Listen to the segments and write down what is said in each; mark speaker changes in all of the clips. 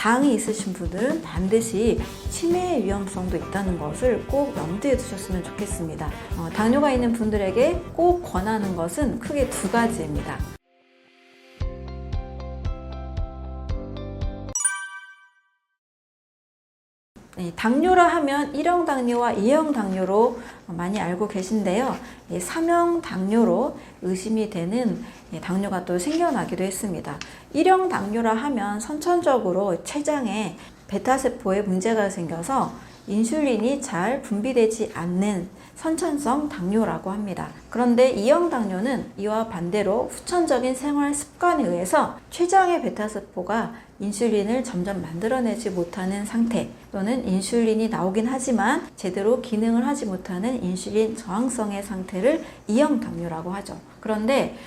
Speaker 1: 당이 있으신 분들은 반드시 치매 위험성도 있다는 것을 꼭 염두에 두셨으면 좋겠습니다. 당뇨가 있는 분들에게 꼭 권하는 것은 크게 두 가지입니다. 당뇨라 하면 1형 당뇨와 2형 당뇨로 많이 알고 계신데요. 3형 당뇨로 의심이 되는 당뇨가 또 생겨나기도 했습니다. 1형 당뇨라 하면 선천적으로 췌장에 베타세포에 문제가 생겨서 인슐린이 잘 분비되지 않는 선천성 당뇨라고 합니다. 그런데 2형 당뇨는 이와 반대로 후천적인 생활 습관에 의해서 췌장의 베타세포가 인슐린을 점점 만들어내지 못하는 상태, 또는 인슐린이 나오긴 하지만 제대로 기능을 하지 못하는 인슐린 저항성의 상태를 2형 당뇨라고 하죠. 그런데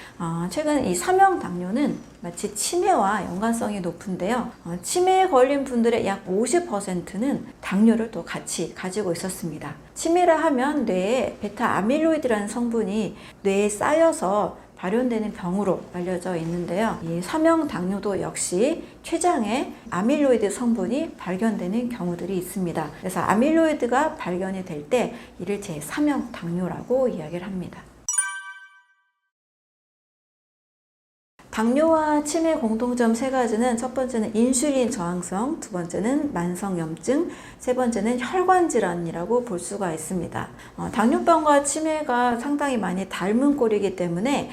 Speaker 1: 최근 이 3형 당뇨는 마치 치매와 연관성이 높은데요. 치매에 걸린 분들의 약 50%는 당뇨를 또 같이 가지고 있었습니다. 치매라 하면 뇌에 베타 아밀로이드라는 성분이 뇌에 쌓여서 발현되는 병으로 알려져 있는데요. 이 3형 당뇨도 역시 췌장에 아밀로이드 성분이 발견되는 경우들이 있습니다. 그래서 아밀로이드가 발견이 될 때 이를 제3형 당뇨라고 이야기를 합니다. 당뇨와 치매 공통점 세 가지는 첫 번째는 인슐린 저항성, 두 번째는 만성염증, 세 번째는 혈관질환이라고 볼 수가 있습니다. 당뇨병과 치매가 상당히 많이 닮은 꼴이기 때문에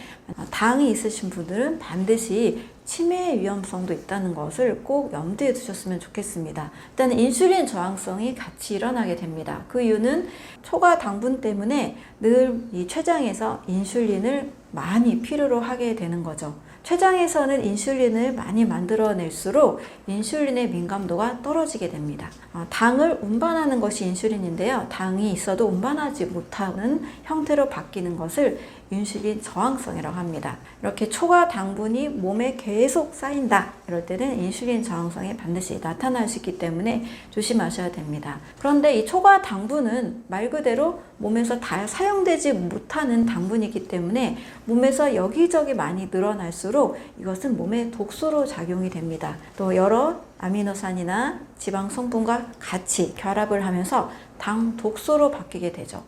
Speaker 1: 당이 있으신 분들은 반드시 치매의 위험성도 있다는 것을 꼭 염두에 두셨으면 좋겠습니다. 일단 인슐린 저항성이 같이 일어나게 됩니다. 그 이유는 초과 당분 때문에 늘 이 췌장에서 인슐린을 많이 필요로 하게 되는 거죠. 췌장에서는 인슐린을 많이 만들어낼수록 인슐린의 민감도가 떨어지게 됩니다. 당을 운반하는 것이 인슐린인데요. 당이 있어도 운반하지 못하는 형태로 바뀌는 것을 인슐린 저항성이라고 합니다. 이렇게 초과 당분이 몸에 계속 쌓인다. 이럴 때는 인슐린 저항성이 반드시 나타날 수 있기 때문에 조심하셔야 됩니다. 그런데 이 초과 당분은 말 그대로 몸에서 다 사용되지 못하는 당분이기 때문에 몸에서 여기저기 많이 늘어날수록 이것은 몸에 독소로 작용이 됩니다. 또 여러 아미노산이나 지방 성분과 같이 결합을 하면서 당 독소로 바뀌게 되죠.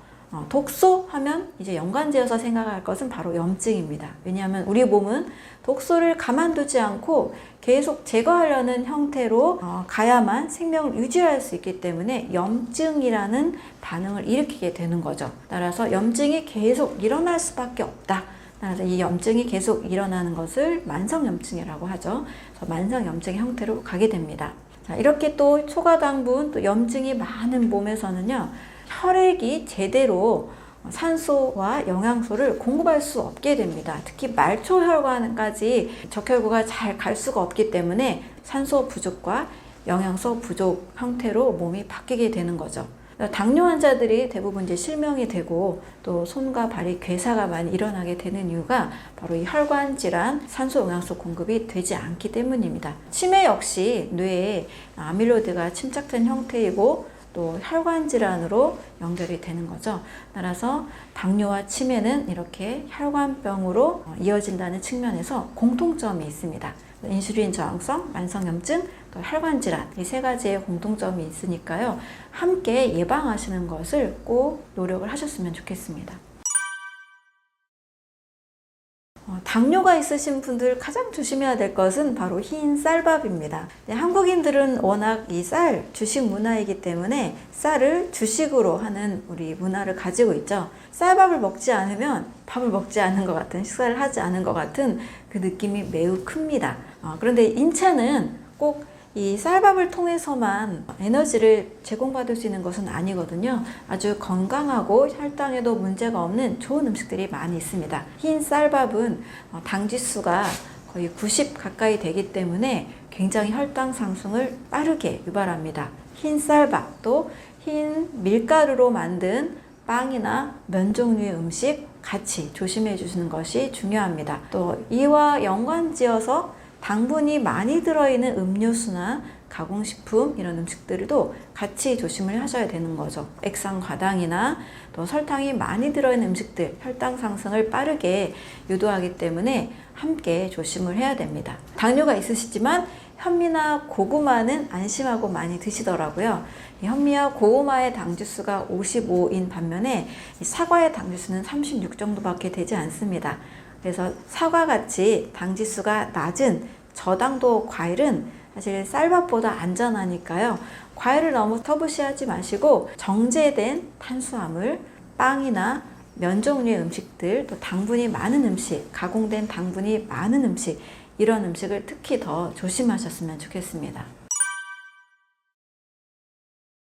Speaker 1: 독소 하면 이제 연관지어서 생각할 것은 바로 염증입니다. 왜냐하면 우리 몸은 독소를 가만두지 않고 계속 제거하려는 형태로 가야만 생명을 유지할 수 있기 때문에 염증이라는 반응을 일으키게 되는 거죠. 따라서 염증이 계속 일어날 수밖에 없다. 따라서 이 염증이 계속 일어나는 것을 만성염증이라고 하죠. 그래서 만성염증의 형태로 가게 됩니다. 자, 이렇게 또 초과당분, 또 염증이 많은 몸에서는요, 혈액이 제대로 산소와 영양소를 공급할 수 없게 됩니다. 특히 말초혈관까지 적혈구가 잘 갈 수가 없기 때문에 산소 부족과 영양소 부족 형태로 몸이 바뀌게 되는 거죠. 당뇨 환자들이 대부분 이제 실명이 되고 또 손과 발이 괴사가 많이 일어나게 되는 이유가 바로 이 혈관 질환, 산소 영양소 공급이 되지 않기 때문입니다. 치매 역시 뇌에 아밀로이드가 침착된 형태이고 또 혈관 질환으로 연결이 되는 거죠. 따라서 당뇨와 치매는 이렇게 혈관병으로 이어진다는 측면에서 공통점이 있습니다. 인슐린 저항성, 만성염증, 또 혈관 질환, 이 세 가지의 공통점이 있으니까요. 함께 예방하시는 것을 꼭 노력을 하셨으면 좋겠습니다. 당뇨가 있으신 분들 가장 조심해야 될 것은 바로 흰 쌀밥입니다. 한국인들은 워낙 이 쌀, 주식 문화이기 때문에 쌀을 주식으로 하는 우리 문화를 가지고 있죠. 쌀밥을 먹지 않으면 밥을 먹지 않은 것 같은, 식사를 하지 않은 것 같은 그 느낌이 매우 큽니다. 그런데 인체는 꼭 이 쌀밥을 통해서만 에너지를 제공받을 수 있는 것은 아니거든요. 아주 건강하고 혈당에도 문제가 없는 좋은 음식들이 많이 있습니다. 흰 쌀밥은 당지수가 거의 90 가까이 되기 때문에 굉장히 혈당 상승을 빠르게 유발합니다. 흰 쌀밥, 또 흰 밀가루로 만든 빵이나 면 종류의 음식 같이 조심해 주시는 것이 중요합니다. 또 이와 연관지어서 당분이 많이 들어있는 음료수나 가공식품 이런 음식들도 같이 조심을 하셔야 되는 거죠. 액상 과당이나 또 설탕이 많이 들어있는 음식들, 혈당 상승을 빠르게 유도하기 때문에 함께 조심을 해야 됩니다. 당뇨가 있으시지만 현미나 고구마는 안심하고 많이 드시더라고요. 이 현미와 고구마의 당주수가 55인 반면에 이 사과의 당주수는 36 정도밖에 되지 않습니다. 그래서 사과같이 당지수가 낮은 저당도 과일은 사실 쌀밥보다 안전하니까요. 과일을 너무 터부시하지 마시고 정제된 탄수화물, 빵이나 면 종류의 음식들, 또 당분이 많은 음식, 가공된 당분이 많은 음식, 이런 음식을 특히 더 조심하셨으면 좋겠습니다.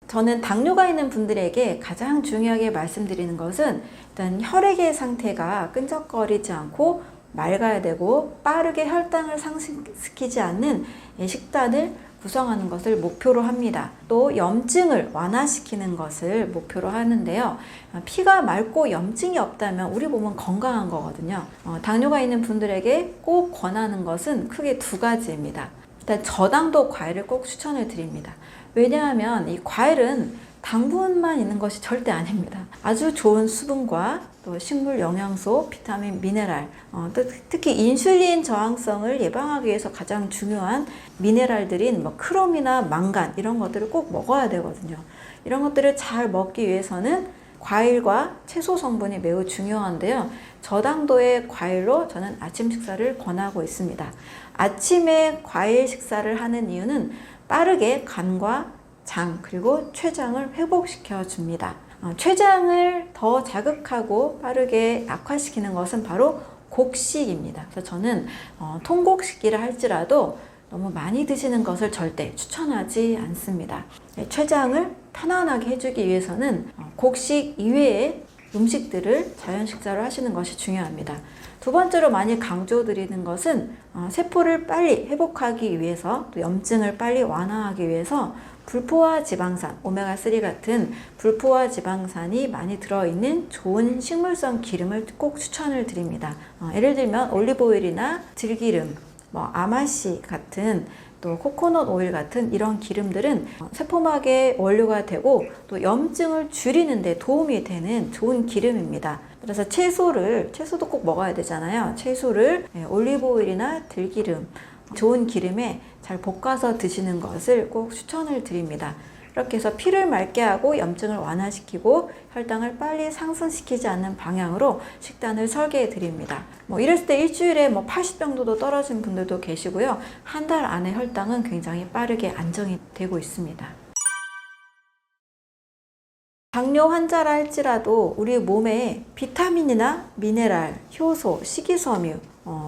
Speaker 1: 저는 당뇨가 있는 분들에게 가장 중요하게 말씀드리는 것은 일단 혈액의 상태가 끈적거리지 않고 맑아야 되고 빠르게 혈당을 상승시키지 않는 식단을 구성하는 것을 목표로 합니다. 또 염증을 완화시키는 것을 목표로 하는데요. 피가 맑고 염증이 없다면 우리 몸은 건강한 거거든요. 당뇨가 있는 분들에게 꼭 권하는 것은 크게 두 가지입니다. 일단 저당도 과일을 꼭 추천을 드립니다. 왜냐하면 이 과일은 당분만 있는 것이 절대 아닙니다. 아주 좋은 수분과 또 식물 영양소, 비타민, 미네랄, 특히 인슐린 저항성을 예방하기 위해서 가장 중요한 미네랄들인 크롬이나 망간, 이런 것들을 꼭 먹어야 되거든요. 이런 것들을 잘 먹기 위해서는 과일과 채소 성분이 매우 중요한데요. 저당도의 과일로 저는 아침 식사를 권하고 있습니다. 아침에 과일 식사를 하는 이유는 빠르게 간과 장, 그리고 췌장을 회복시켜 줍니다. 췌장을 더 자극하고 빠르게 악화시키는 것은 바로 곡식입니다. 그래서 저는 통곡식기를 할지라도 너무 많이 드시는 것을 절대 추천하지 않습니다. 췌장을 편안하게 해주기 위해서는 곡식 이외의 음식들을 자연 식사로 하시는 것이 중요합니다. 두 번째로 많이 강조드리는 것은 세포를 빨리 회복하기 위해서, 또 염증을 빨리 완화하기 위해서 불포화 지방산, 오메가3 같은 불포화 지방산이 많이 들어있는 좋은 식물성 기름을 꼭 추천을 드립니다. 예를 들면 올리브오일이나 들기름, 아마씨 같은, 또 코코넛 오일 같은 이런 기름들은 세포막의 원료가 되고 또 염증을 줄이는 데 도움이 되는 좋은 기름입니다. 그래서 채소도 꼭 먹어야 되잖아요. 채소를 올리브오일이나 들기름, 좋은 기름에 잘 볶아서 드시는 것을 꼭 추천을 드립니다. 이렇게 해서 피를 맑게 하고 염증을 완화시키고 혈당을 빨리 상승시키지 않는 방향으로 식단을 설계해 드립니다. 이랬을 때 일주일에 80 정도도 떨어진 분들도 계시고요. 한 달 안에 혈당은 굉장히 빠르게 안정이 되고 있습니다. 당뇨 환자라 할지라도 우리 몸에 비타민이나 미네랄, 효소, 식이섬유,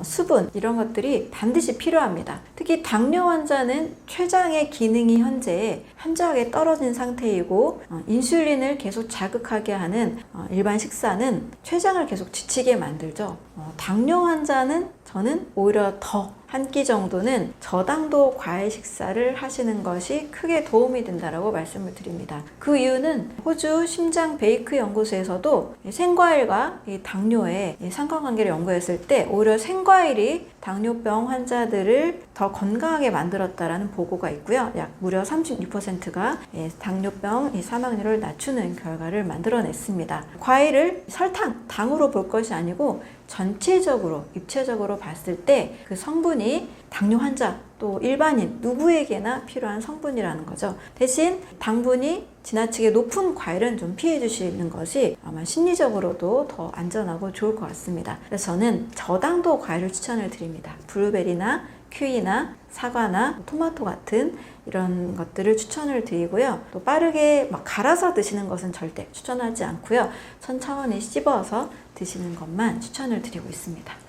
Speaker 1: 수분, 이런 것들이 반드시 필요합니다. 특히 당뇨 환자는 췌장의 기능이 현재 현저하게 떨어진 상태이고 인슐린을 계속 자극하게 하는 일반 식사는 췌장을 계속 지치게 만들죠. 당뇨 환자는 저는 오히려 더 한 끼 정도는 저당도 과일 식사를 하시는 것이 크게 도움이 된다고 말씀을 드립니다. 그 이유는 호주 심장 베이크 연구소에서도 생과일과 이 당뇨의 상관관계를 연구했을 때 오히려 생과일이 당뇨병 환자들을 더 건강하게 만들었다라는 보고가 있고요. 약 무려 36%가 당뇨병 사망률을 낮추는 결과를 만들어냈습니다. 과일을 설탕, 당으로 볼 것이 아니고 전체적으로, 입체적으로 봤을 때 그 성분이 당뇨 환자, 또 일반인 누구에게나 필요한 성분이라는 거죠. 대신 당분이 지나치게 높은 과일은 좀 피해 주시는 것이 아마 심리적으로도 더 안전하고 좋을 것 같습니다. 그래서 저는 저당도 과일을 추천을 드립니다. 블루베리나 키위나 사과나 토마토 같은 이런 것들을 추천을 드리고요. 또 빠르게 갈아서 드시는 것은 절대 추천하지 않고요. 천천히 씹어서 드시는 것만 추천을 드리고 있습니다.